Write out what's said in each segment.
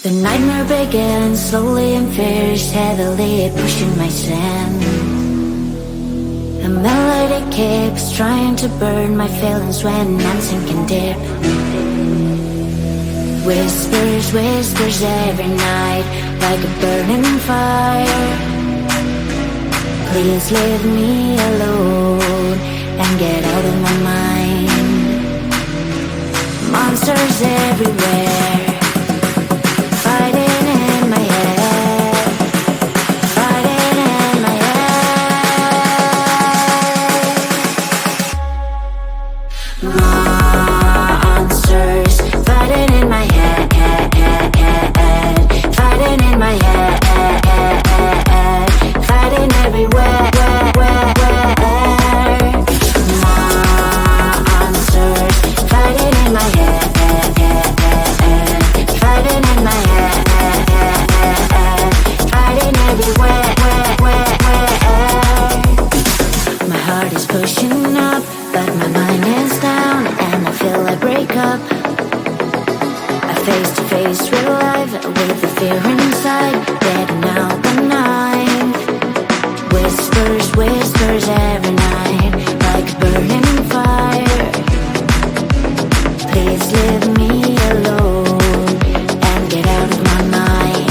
The nightmare begins, slowly and fierce, heavily pushing my sin. The melody keeps trying to burn my feelings when I'm sinking deep. Whispers, whispers every night, like a burning fire. Please leave me alone and get out of my mind. Monsters everywhere, fighting in my head, fighting in my head. Monsters fighting in my head, fighting in my head, fighting everywhere. Monsters fighting in my head, fighting in my head, fighting everywhere. My heart is pushing up, but my mind is down, and I feel like break up. A face-to-face real life with the fear inside, getting out the night. Whispers, whispers every night, like a burning fire. Please leave me alone and get out of my mind.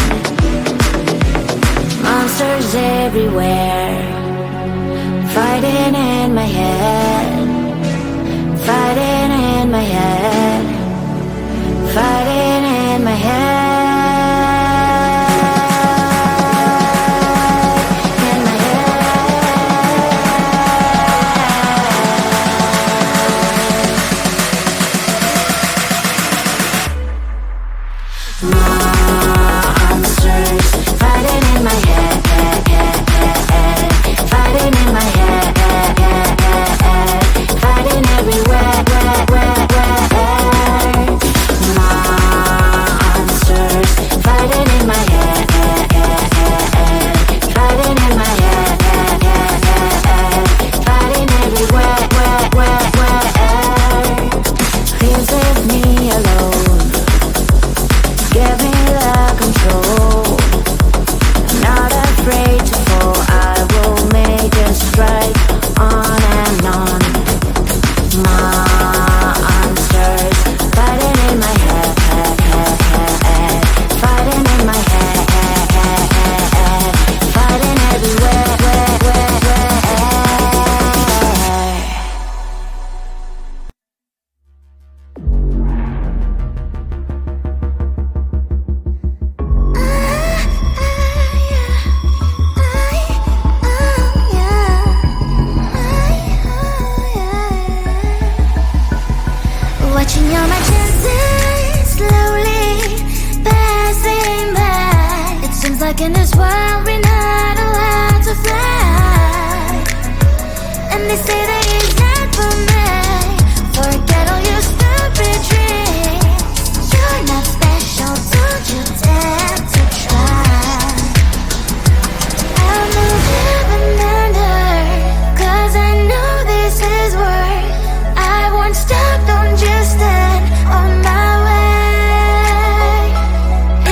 Monsters everywhere, fighting in my head, fighting in my head, fighting in my head. Monsters fighting in my head, fighting in my head, fighting everywhere. Monsters fighting in my head, fighting in my head, fighting everywhere. Please leave me alone, give me the control. I'm not afraid to fall, I will make a strike on and on. Monsters fighting in my head, fighting in my head, fighting everywhere. Watching all my chances slowly passing by. It seems like in this world we're not allowed to fly. And they say that it's not for me. Forget all your stupid dreams. You're not special, don't you dare to try. I'll move heaven and earth, 'cause I know this is worth. I won't stop, don't just stand on my way.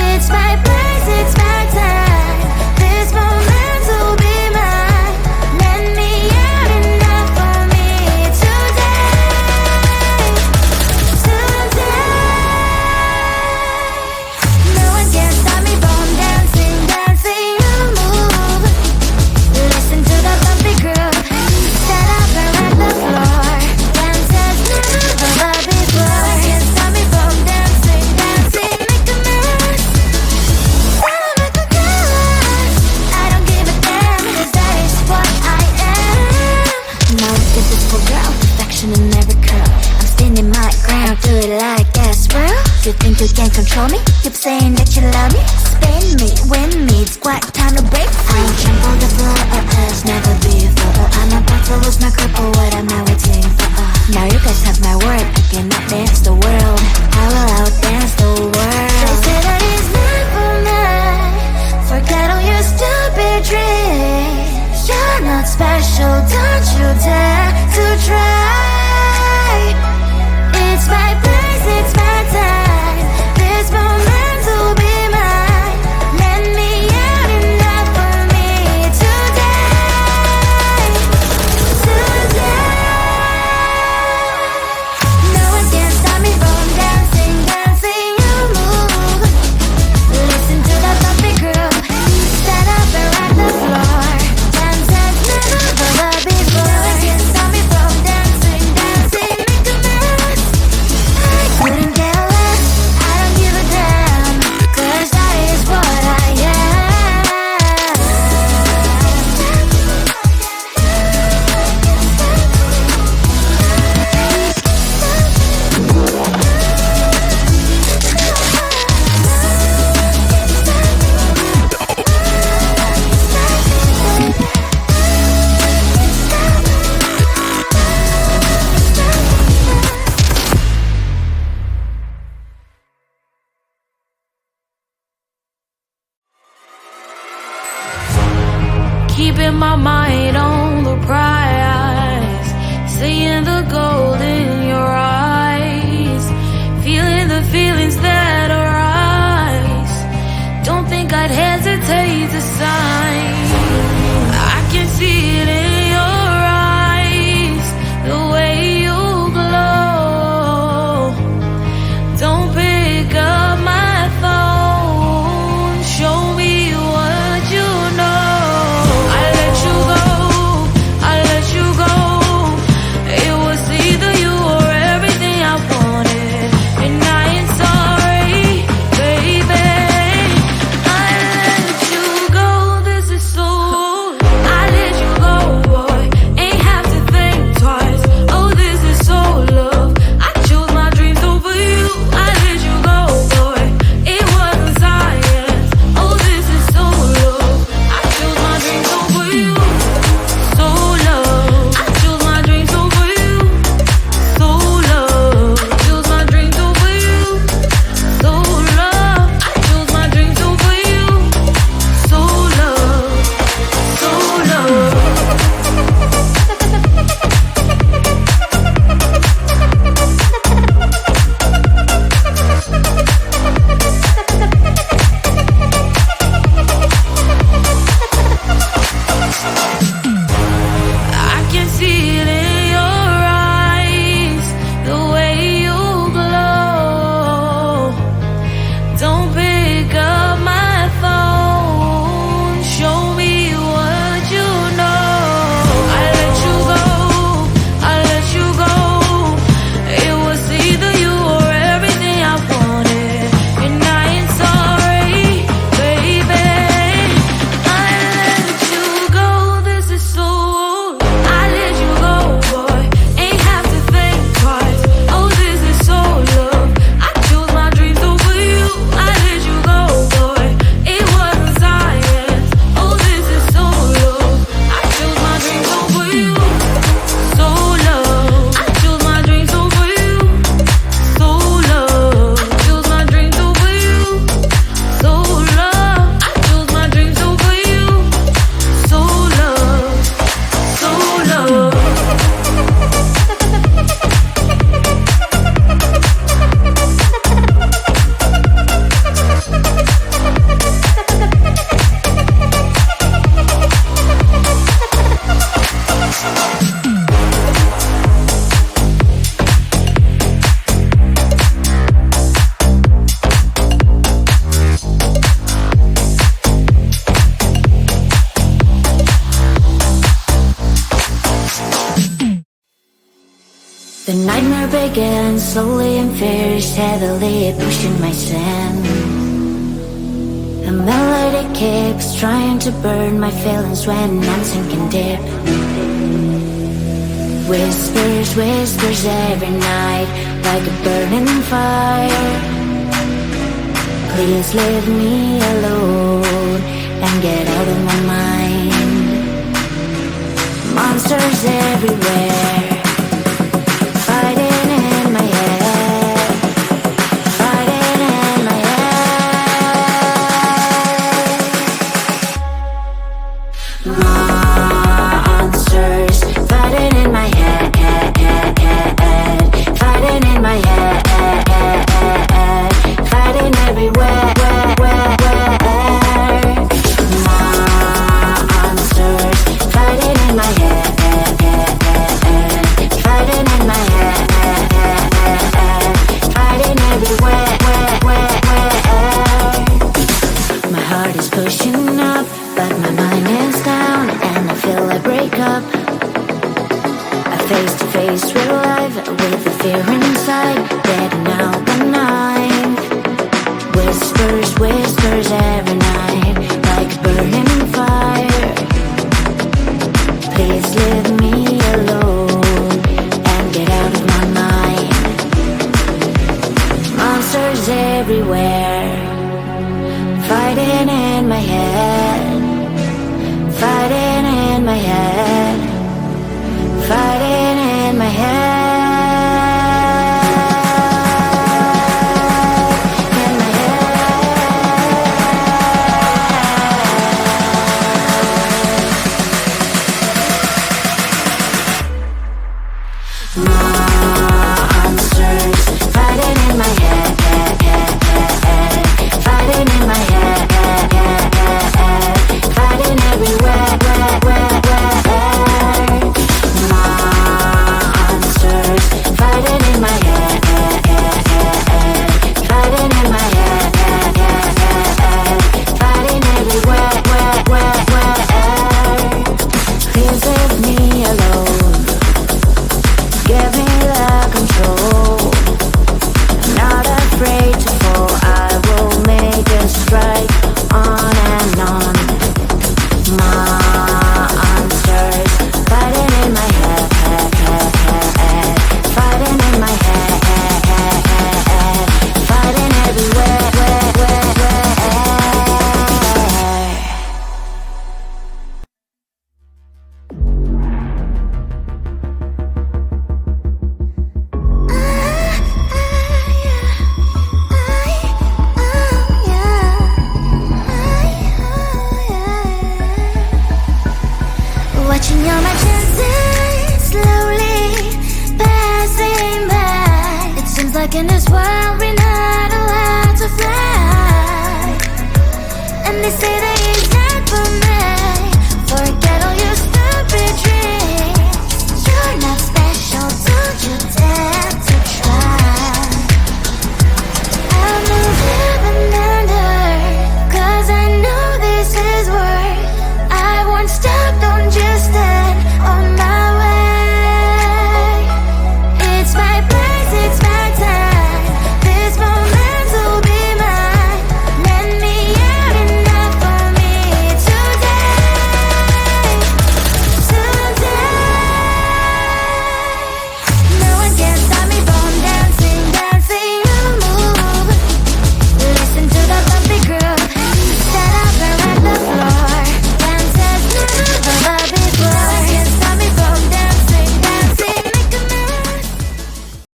It's my place, it's my time. This moment will be mine. Let me out enough for me today. No one can stop me from dancing, dancing on the move. Listen to the bumpy groove. Stand up and rock the floor. Dance as never before. No one can stop me from dancing, dancing, make a mess. Make a dance. I don't give a damn, 'cause that is what I am. Now look at this poor girl, perfection in every curl. I'm standing my ground, do it like that's real. You think you can control me? Keep saying that you love me. Spin me, win me, it's quite time to break free. I'll jump on the floor as never before. I'm about to lose my grip, but what am I waiting for? Now you guys have my word, I cannot dance the world. I will outdance the world. They say that it's not for me. Forget all your stupid dreams. You're not special, don't you dare to try. It's my place, it's my time. This moment will be mine. keeping my mind on the prize, seeing the gold in your eyes, feeling the feelings that arise. Don't think I'd hesitate to sign. I can see it in your eyes, the way you glow. Don't pick up my phone, show me what you know. I let you go, I let you go. It was either you or everything I wanted, and I ain't sorry, baby. I let you go, this is so. I let you go, boy, ain't have to think twice. Oh, this is so love. I chose my dreams over you. I let you go, boy, it wasn't science. Oh, this is so love. I chose my dreams over you. So love. I chose my dreams over you. So love. I chose my dreams over you. So love. I chose my dreams over you. So love. So love. I can see it in your eyes, the way you glow. Don't pick up my phone, show me what you know. I let you go, I let you go. It was either you or everything I wanted, and I ain't sorry, baby. I let you go, this is so. I let you go, boy, ain't have to think twice. Oh, this is so love. I chose my dreams over you. I let you go, boy, it wasn't science. Oh, this is so love. I chose my dreams over you. So love. I chose my dreams over you. So love. I chose my dreams over you. So love. I chose my dreams over you. So love. So love. The nightmare began slowly and fierce, heavily pushing my sin. A melody keeps trying to burn my feelings when I'm sinking deep. Whispers, whispers every night, like a burning fire. Please leave me alone and get out of my mind. Monsters everywhere, fighting in my head, fighting in my head. Monsters fighting in my head, fighting in my head, fighting everywhere. Monsters fighting in my head, fighting in my head, fighting everywhere. My heart is pushing up, but my mind is down, and I feel I break up. I face to face with life, with the fear inside, getting out the night. Whispers, whispers every night, like a burning fire. Please leave me alone and get out of my mind. Monsters everywhere, fighting in my head, fighting in my head, fighting in my head.